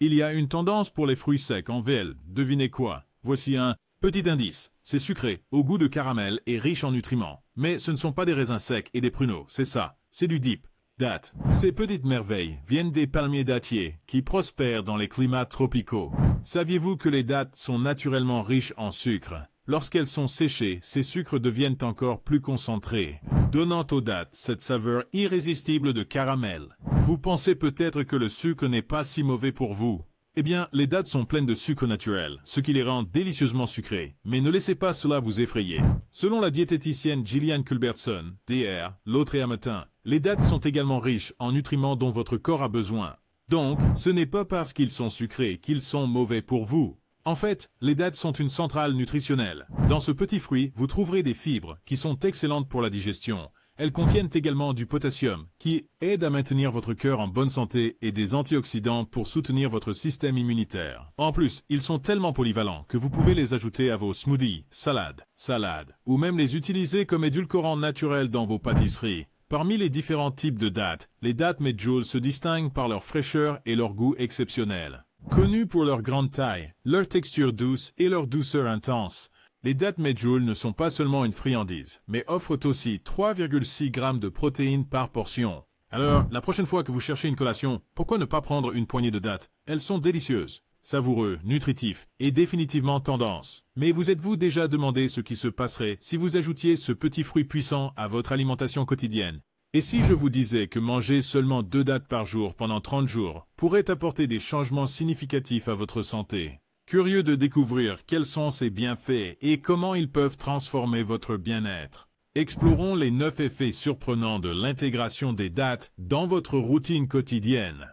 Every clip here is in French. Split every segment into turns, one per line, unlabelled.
Il y a une tendance pour les fruits secs en VL. Devinez quoi? Voici un petit indice. C'est sucré, au goût de caramel et riche en nutriments. Mais ce ne sont pas des raisins secs et des pruneaux, c'est ça. C'est du dip. Dattes. Ces petites merveilles viennent des palmiers dattiers qui prospèrent dans les climats tropicaux. Saviez-vous que les dattes sont naturellement riches en sucre? Lorsqu'elles sont séchées, ces sucres deviennent encore plus concentrés, donnant aux dattes cette saveur irrésistible de caramel. Vous pensez peut-être que le sucre n'est pas si mauvais pour vous. Eh bien, les dattes sont pleines de sucre naturel, ce qui les rend délicieusement sucrées. Mais ne laissez pas cela vous effrayer. Selon la diététicienne Gillian Culbertson, DR, l'autre et à matin, les dattes sont également riches en nutriments dont votre corps a besoin. Donc, ce n'est pas parce qu'ils sont sucrés qu'ils sont mauvais pour vous. En fait, les dattes sont une centrale nutritionnelle. Dans ce petit fruit, vous trouverez des fibres qui sont excellentes pour la digestion. Elles contiennent également du potassium, qui aide à maintenir votre cœur en bonne santé et des antioxydants pour soutenir votre système immunitaire. En plus, ils sont tellement polyvalents que vous pouvez les ajouter à vos smoothies, salades, ou même les utiliser comme édulcorants naturels dans vos pâtisseries. Parmi les différents types de dattes, les dattes Medjool se distinguent par leur fraîcheur et leur goût exceptionnel. Connus pour leur grande taille, leur texture douce et leur douceur intense, les dattes Medjool ne sont pas seulement une friandise, mais offrent aussi 3,6 grammes de protéines par portion. Alors, la prochaine fois que vous cherchez une collation, pourquoi ne pas prendre une poignée de dattes? Elles sont délicieuses, savoureux, nutritifs et définitivement tendance. Mais vous êtes-vous déjà demandé ce qui se passerait si vous ajoutiez ce petit fruit puissant à votre alimentation quotidienne? Et si je vous disais que manger seulement 2 dattes par jour pendant 30 jours pourrait apporter des changements significatifs à votre santé? Curieux de découvrir quels sont ces bienfaits et comment ils peuvent transformer votre bien-être. Explorons les 9 effets surprenants de l'intégration des dattes dans votre routine quotidienne.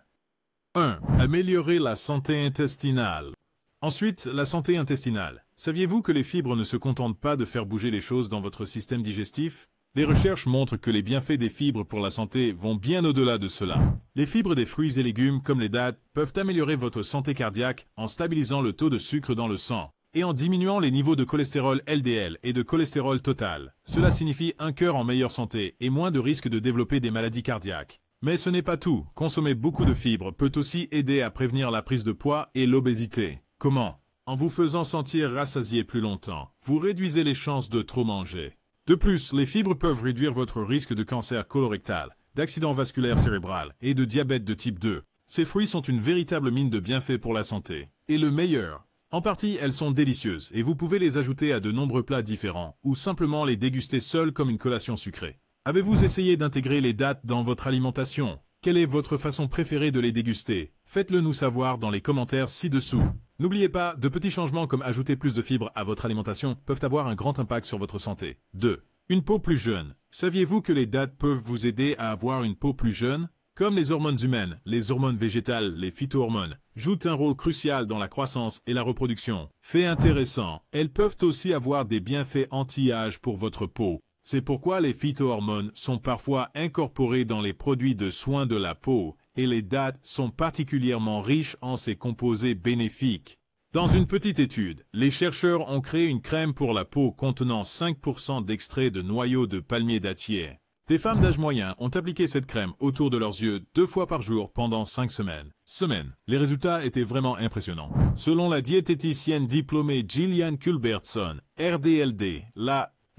1. Améliorer la santé intestinale. Ensuite, la santé intestinale. Saviez-vous que les fibres ne se contentent pas de faire bouger les choses dans votre système digestif? Les recherches montrent que les bienfaits des fibres pour la santé vont bien au-delà de cela. Les fibres des fruits et légumes, comme les dattes, peuvent améliorer votre santé cardiaque en stabilisant le taux de sucre dans le sang et en diminuant les niveaux de cholestérol LDL et de cholestérol total. Cela signifie un cœur en meilleure santé et moins de risques de développer des maladies cardiaques. Mais ce n'est pas tout. Consommer beaucoup de fibres peut aussi aider à prévenir la prise de poids et l'obésité. Comment? En vous faisant sentir rassasié plus longtemps, vous réduisez les chances de trop manger. De plus, les fibres peuvent réduire votre risque de cancer colorectal, d'accident vasculaire cérébral et de diabète de type 2. Ces fruits sont une véritable mine de bienfaits pour la santé. Et le meilleur, en partie, elles sont délicieuses et vous pouvez les ajouter à de nombreux plats différents ou simplement les déguster seules comme une collation sucrée. Avez-vous essayé d'intégrer les dattes dans votre alimentation? Quelle est votre façon préférée de les déguster? Faites-le nous savoir dans les commentaires ci-dessous. N'oubliez pas, de petits changements comme ajouter plus de fibres à votre alimentation peuvent avoir un grand impact sur votre santé. 2. Une peau plus jeune. Saviez-vous que les dattes peuvent vous aider à avoir une peau plus jeune? Comme les hormones humaines, les hormones végétales, les phytohormones, jouent un rôle crucial dans la croissance et la reproduction. Fait intéressant, elles peuvent aussi avoir des bienfaits anti-âge pour votre peau. C'est pourquoi les phytohormones sont parfois incorporés dans les produits de soins de la peau, et les dattes sont particulièrement riches en ces composés bénéfiques. Dans une petite étude, les chercheurs ont créé une crème pour la peau contenant 5% d'extrait de noyaux de palmier dattier. Des femmes d'âge moyen ont appliqué cette crème autour de leurs yeux 2 fois par jour pendant 5 semaines. Les résultats étaient vraiment impressionnants. Selon la diététicienne diplômée Gillian Culbertson, RDLD,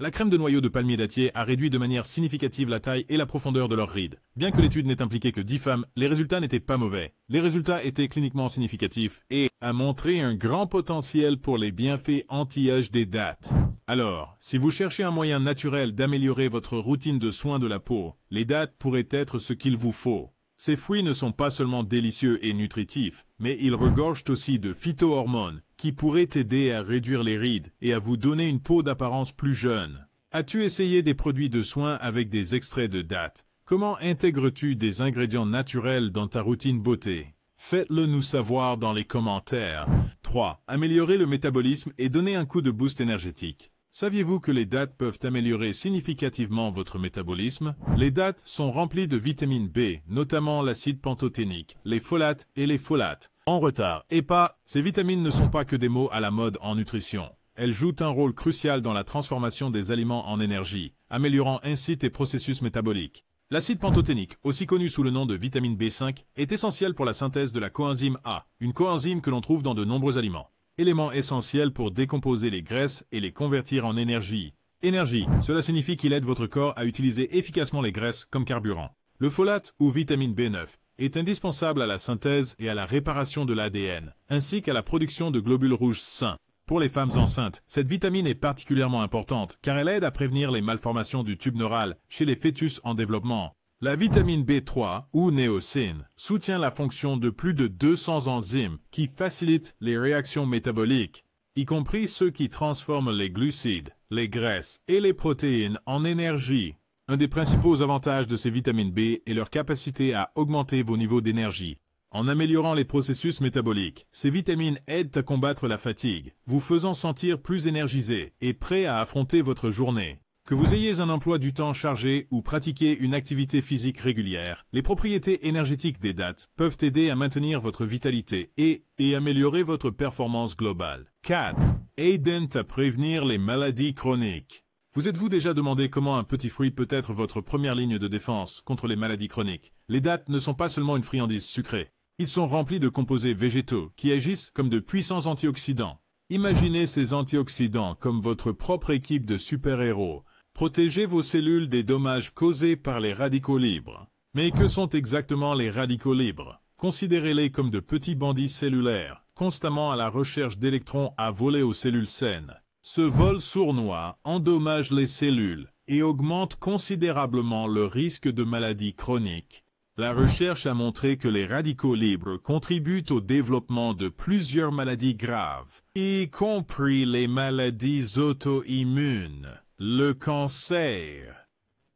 la crème de noyaux de palmier dattier a réduit de manière significative la taille et la profondeur de leurs rides. Bien que l'étude n'ait impliqué que 10 femmes, les résultats n'étaient pas mauvais. Les résultats étaient cliniquement significatifs et a montré un grand potentiel pour les bienfaits anti-âge des dattes. Alors, si vous cherchez un moyen naturel d'améliorer votre routine de soins de la peau, les dattes pourraient être ce qu'il vous faut. Ces fruits ne sont pas seulement délicieux et nutritifs, mais ils regorgent aussi de phytohormones qui pourraient aider à réduire les rides et à vous donner une peau d'apparence plus jeune. As-tu essayé des produits de soins avec des extraits de dattes? Comment intègres-tu des ingrédients naturels dans ta routine beauté? Faites-le nous savoir dans les commentaires. 3. Améliorer le métabolisme et donner un coup de boost énergétique. Saviez-vous que les dattes peuvent améliorer significativement votre métabolisme? Les dattes sont remplies de vitamine B, notamment l'acide pantothénique, les folates et les folates. En retard, et pas, ces vitamines ne sont pas que des mots à la mode en nutrition. Elles jouent un rôle crucial dans la transformation des aliments en énergie, améliorant ainsi tes processus métaboliques. L'acide pantothénique, aussi connu sous le nom de vitamine B5, est essentiel pour la synthèse de la coenzyme A, une coenzyme que l'on trouve dans de nombreux aliments. Élément essentiel pour décomposer les graisses et les convertir en énergie. Énergie, cela signifie qu'il aide votre corps à utiliser efficacement les graisses comme carburant. Le folate, ou vitamine B9, est indispensable à la synthèse et à la réparation de l'ADN, ainsi qu'à la production de globules rouges sains. Pour les femmes enceintes, cette vitamine est particulièrement importante car elle aide à prévenir les malformations du tube neural chez les fœtus en développement. La vitamine B3, ou niacine, soutient la fonction de plus de 200 enzymes qui facilitent les réactions métaboliques, y compris ceux qui transforment les glucides, les graisses et les protéines en énergie. Un des principaux avantages de ces vitamines B est leur capacité à augmenter vos niveaux d'énergie. En améliorant les processus métaboliques, ces vitamines aident à combattre la fatigue, vous faisant sentir plus énergisé et prêt à affronter votre journée. Que vous ayez un emploi du temps chargé ou pratiquez une activité physique régulière, les propriétés énergétiques des dattes peuvent aider à maintenir votre vitalité et améliorer votre performance globale. 4. Aident à prévenir les maladies chroniques. Vous êtes-vous déjà demandé comment un petit fruit peut être votre première ligne de défense contre les maladies chroniques? Les dattes ne sont pas seulement une friandise sucrée. Ils sont remplis de composés végétaux qui agissent comme de puissants antioxydants. Imaginez ces antioxydants comme votre propre équipe de super-héros. Protégez vos cellules des dommages causés par les radicaux libres. Mais que sont exactement les radicaux libres? Considérez-les comme de petits bandits cellulaires, constamment à la recherche d'électrons à voler aux cellules saines. Ce vol sournois endommage les cellules et augmente considérablement le risque de maladies chroniques. La recherche a montré que les radicaux libres contribuent au développement de plusieurs maladies graves, y compris les maladies auto-immunes, le cancer.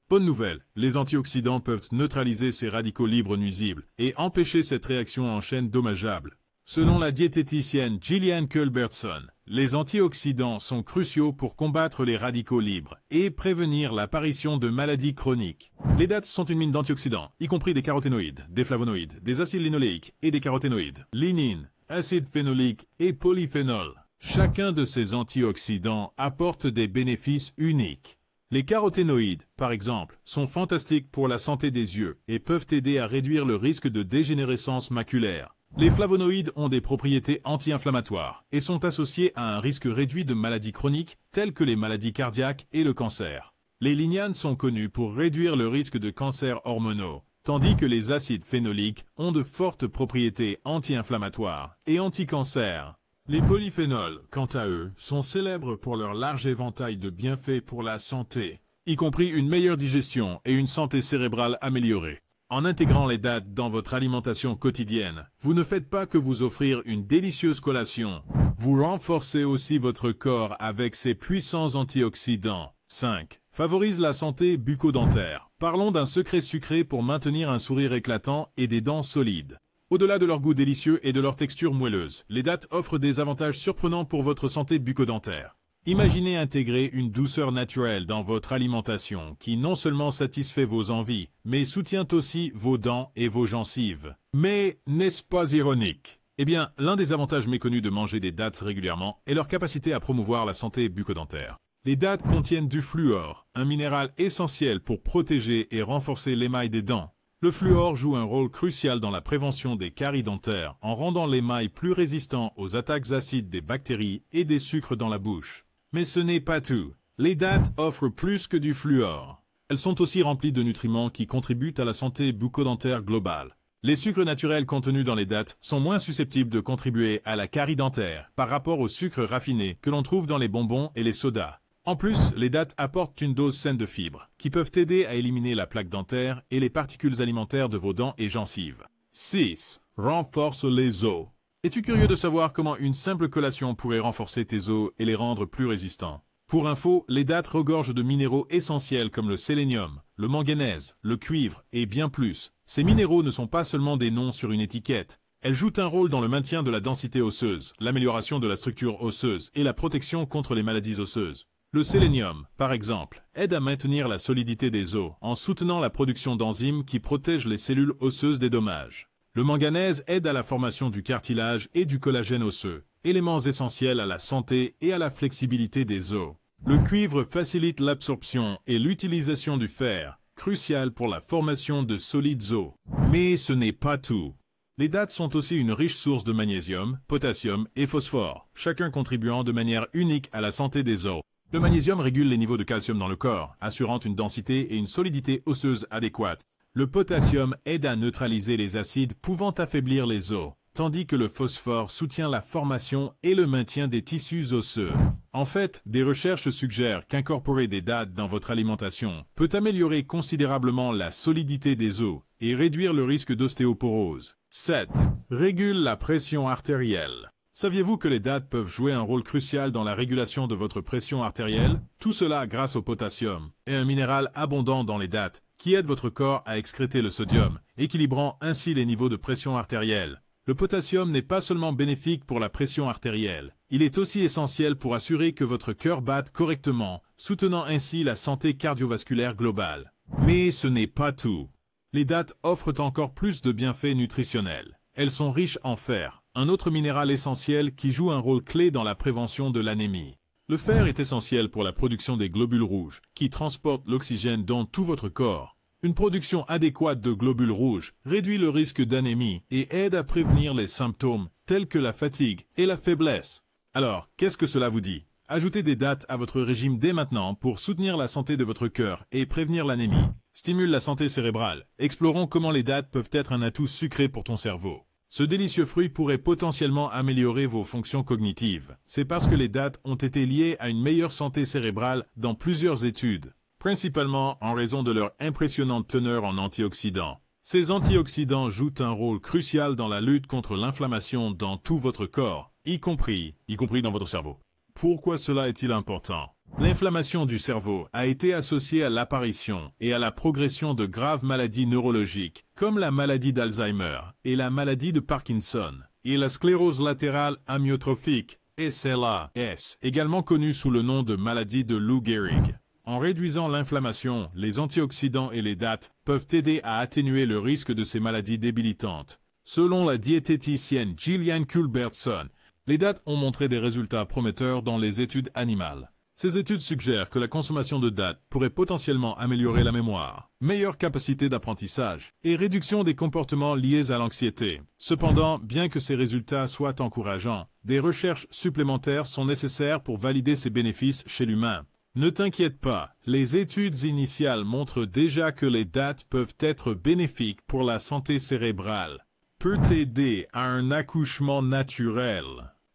Bonne nouvelle, les antioxydants peuvent neutraliser ces radicaux libres nuisibles et empêcher cette réaction en chaîne dommageable. Selon la diététicienne Gillian Culbertson, les antioxydants sont cruciaux pour combattre les radicaux libres et prévenir l'apparition de maladies chroniques. Les dattes sont une mine d'antioxydants, y compris des caroténoïdes, des flavonoïdes, des acides linoléiques et des caroténoïdes, lignine, acide phénolique et polyphénol. Chacun de ces antioxydants apporte des bénéfices uniques. Les caroténoïdes, par exemple, sont fantastiques pour la santé des yeux et peuvent aider à réduire le risque de dégénérescence maculaire. Les flavonoïdes ont des propriétés anti-inflammatoires et sont associés à un risque réduit de maladies chroniques telles que les maladies cardiaques et le cancer. Les lignanes sont connues pour réduire le risque de cancers hormonaux, tandis que les acides phénoliques ont de fortes propriétés anti-inflammatoires et anti-cancer. Les polyphénols, quant à eux, sont célèbres pour leur large éventail de bienfaits pour la santé, y compris une meilleure digestion et une santé cérébrale améliorée. En intégrant les dattes dans votre alimentation quotidienne, vous ne faites pas que vous offrir une délicieuse collation, vous renforcez aussi votre corps avec ses puissants antioxydants. 5. Favorise la santé bucco-dentaire. Parlons d'un secret sucré pour maintenir un sourire éclatant et des dents solides. Au-delà de leur goût délicieux et de leur texture moelleuse, les dattes offrent des avantages surprenants pour votre santé bucco-dentaire. Imaginez intégrer une douceur naturelle dans votre alimentation qui non seulement satisfait vos envies, mais soutient aussi vos dents et vos gencives. Mais n'est-ce pas ironique? Eh bien, l'un des avantages méconnus de manger des dattes régulièrement est leur capacité à promouvoir la santé bucco-dentaire. Les dattes contiennent du fluor, un minéral essentiel pour protéger et renforcer l'émail des dents. Le fluor joue un rôle crucial dans la prévention des caries dentaires en rendant l'émail plus résistant aux attaques acides des bactéries et des sucres dans la bouche. Mais ce n'est pas tout. Les dattes offrent plus que du fluor. Elles sont aussi remplies de nutriments qui contribuent à la santé bucco-dentaire globale. Les sucres naturels contenus dans les dattes sont moins susceptibles de contribuer à la carie dentaire par rapport aux sucres raffinés que l'on trouve dans les bonbons et les sodas. En plus, les dattes apportent une dose saine de fibres, qui peuvent aider à éliminer la plaque dentaire et les particules alimentaires de vos dents et gencives. 6. Renforce les os. Es-tu curieux de savoir comment une simple collation pourrait renforcer tes os et les rendre plus résistants? Pour info, les dattes regorgent de minéraux essentiels comme le sélénium, le manganèse, le cuivre et bien plus. Ces minéraux ne sont pas seulement des noms sur une étiquette. Elles jouent un rôle dans le maintien de la densité osseuse, l'amélioration de la structure osseuse et la protection contre les maladies osseuses. Le sélénium, par exemple, aide à maintenir la solidité des os en soutenant la production d'enzymes qui protègent les cellules osseuses des dommages. Le manganèse aide à la formation du cartilage et du collagène osseux, éléments essentiels à la santé et à la flexibilité des os. Le cuivre facilite l'absorption et l'utilisation du fer, crucial pour la formation de solides os. Mais ce n'est pas tout. Les dattes sont aussi une riche source de magnésium, potassium et phosphore, chacun contribuant de manière unique à la santé des os. Le magnésium régule les niveaux de calcium dans le corps, assurant une densité et une solidité osseuse adéquates. Le potassium aide à neutraliser les acides pouvant affaiblir les os, tandis que le phosphore soutient la formation et le maintien des tissus osseux. En fait, des recherches suggèrent qu'incorporer des dattes dans votre alimentation peut améliorer considérablement la solidité des os et réduire le risque d'ostéoporose. 7. Régule la pression artérielle. Saviez-vous que les dattes peuvent jouer un rôle crucial dans la régulation de votre pression artérielle? Tout cela grâce au potassium, et un minéral abondant dans les dattes qui aide votre corps à excréter le sodium, équilibrant ainsi les niveaux de pression artérielle. Le potassium n'est pas seulement bénéfique pour la pression artérielle, il est aussi essentiel pour assurer que votre cœur batte correctement, soutenant ainsi la santé cardiovasculaire globale. Mais ce n'est pas tout. Les dattes offrent encore plus de bienfaits nutritionnels. Elles sont riches en fer, un autre minéral essentiel qui joue un rôle clé dans la prévention de l'anémie. Le fer est essentiel pour la production des globules rouges, qui transportent l'oxygène dans tout votre corps. Une production adéquate de globules rouges réduit le risque d'anémie et aide à prévenir les symptômes tels que la fatigue et la faiblesse. Alors, qu'est-ce que cela vous dit? Ajoutez des dattes à votre régime dès maintenant pour soutenir la santé de votre cœur et prévenir l'anémie. Stimule la santé cérébrale. Explorons comment les dattes peuvent être un atout sucré pour ton cerveau. Ce délicieux fruit pourrait potentiellement améliorer vos fonctions cognitives. C'est parce que les dattes ont été liées à une meilleure santé cérébrale dans plusieurs études, principalement en raison de leur impressionnante teneur en antioxydants. Ces antioxydants jouent un rôle crucial dans la lutte contre l'inflammation dans tout votre corps, y compris dans votre cerveau. Pourquoi cela est-il important? L'inflammation du cerveau a été associée à l'apparition et à la progression de graves maladies neurologiques, comme la maladie d'Alzheimer et la maladie de Parkinson, et la sclérose latérale amyotrophique, SLA-S, également connue sous le nom de maladie de Lou Gehrig. En réduisant l'inflammation, les antioxydants et les dattes peuvent aider à atténuer le risque de ces maladies débilitantes. Selon la diététicienne Gillian Culbertson, les dattes ont montré des résultats prometteurs dans les études animales. Ces études suggèrent que la consommation de dattes pourrait potentiellement améliorer la mémoire, meilleure capacité d'apprentissage et réduction des comportements liés à l'anxiété. Cependant, bien que ces résultats soient encourageants, des recherches supplémentaires sont nécessaires pour valider ces bénéfices chez l'humain. Ne t'inquiète pas, les études initiales montrent déjà que les dattes peuvent être bénéfiques pour la santé cérébrale. Peut aider à un accouchement naturel.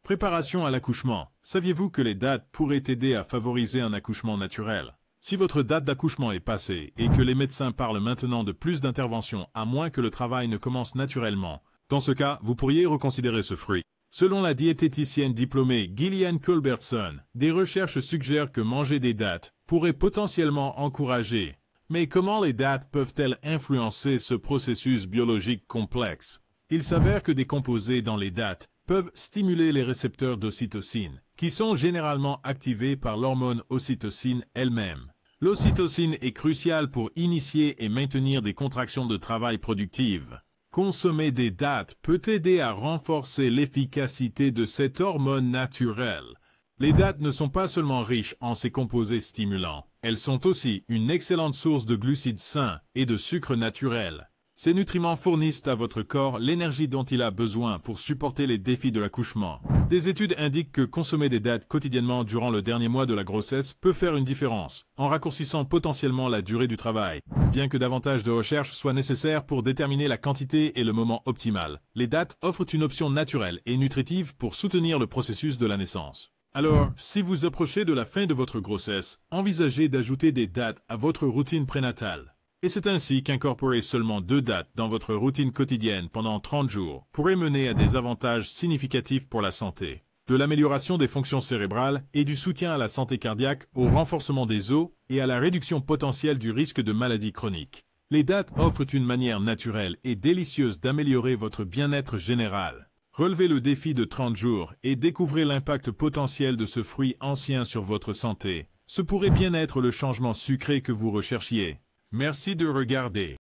Préparation à l'accouchement. Saviez-vous que les dattes pourraient aider à favoriser un accouchement naturel? Si votre date d'accouchement est passée et que les médecins parlent maintenant de plus d'interventions à moins que le travail ne commence naturellement, dans ce cas, vous pourriez reconsidérer ce fruit. Selon la diététicienne diplômée Gillian Culbertson, des recherches suggèrent que manger des dattes pourrait potentiellement encourager. Mais comment les dattes peuvent-elles influencer ce processus biologique complexe? Il s'avère que des composés dans les dattes peuvent stimuler les récepteurs d'ocytocine, qui sont généralement activés par l'hormone ocytocine elle-même. L'ocytocine est cruciale pour initier et maintenir des contractions de travail productives. Consommer des dattes peut aider à renforcer l'efficacité de cette hormone naturelle. Les dattes ne sont pas seulement riches en ces composés stimulants, elles sont aussi une excellente source de glucides sains et de sucre naturel. Ces nutriments fournissent à votre corps l'énergie dont il a besoin pour supporter les défis de l'accouchement. Des études indiquent que consommer des dattes quotidiennement durant le dernier mois de la grossesse peut faire une différence, en raccourcissant potentiellement la durée du travail. Bien que davantage de recherches soient nécessaires pour déterminer la quantité et le moment optimal, les dattes offrent une option naturelle et nutritive pour soutenir le processus de la naissance. Alors, si vous approchez de la fin de votre grossesse, envisagez d'ajouter des dattes à votre routine prénatale. Et c'est ainsi qu'incorporer seulement 2 dattes dans votre routine quotidienne pendant 30 jours pourrait mener à des avantages significatifs pour la santé. De l'amélioration des fonctions cérébrales et du soutien à la santé cardiaque au renforcement des os et à la réduction potentielle du risque de maladies chroniques. Les dattes offrent une manière naturelle et délicieuse d'améliorer votre bien-être général. Relevez le défi de 30 jours et découvrez l'impact potentiel de ce fruit ancien sur votre santé. Ce pourrait bien être le changement sucré que vous recherchiez. Merci de regarder.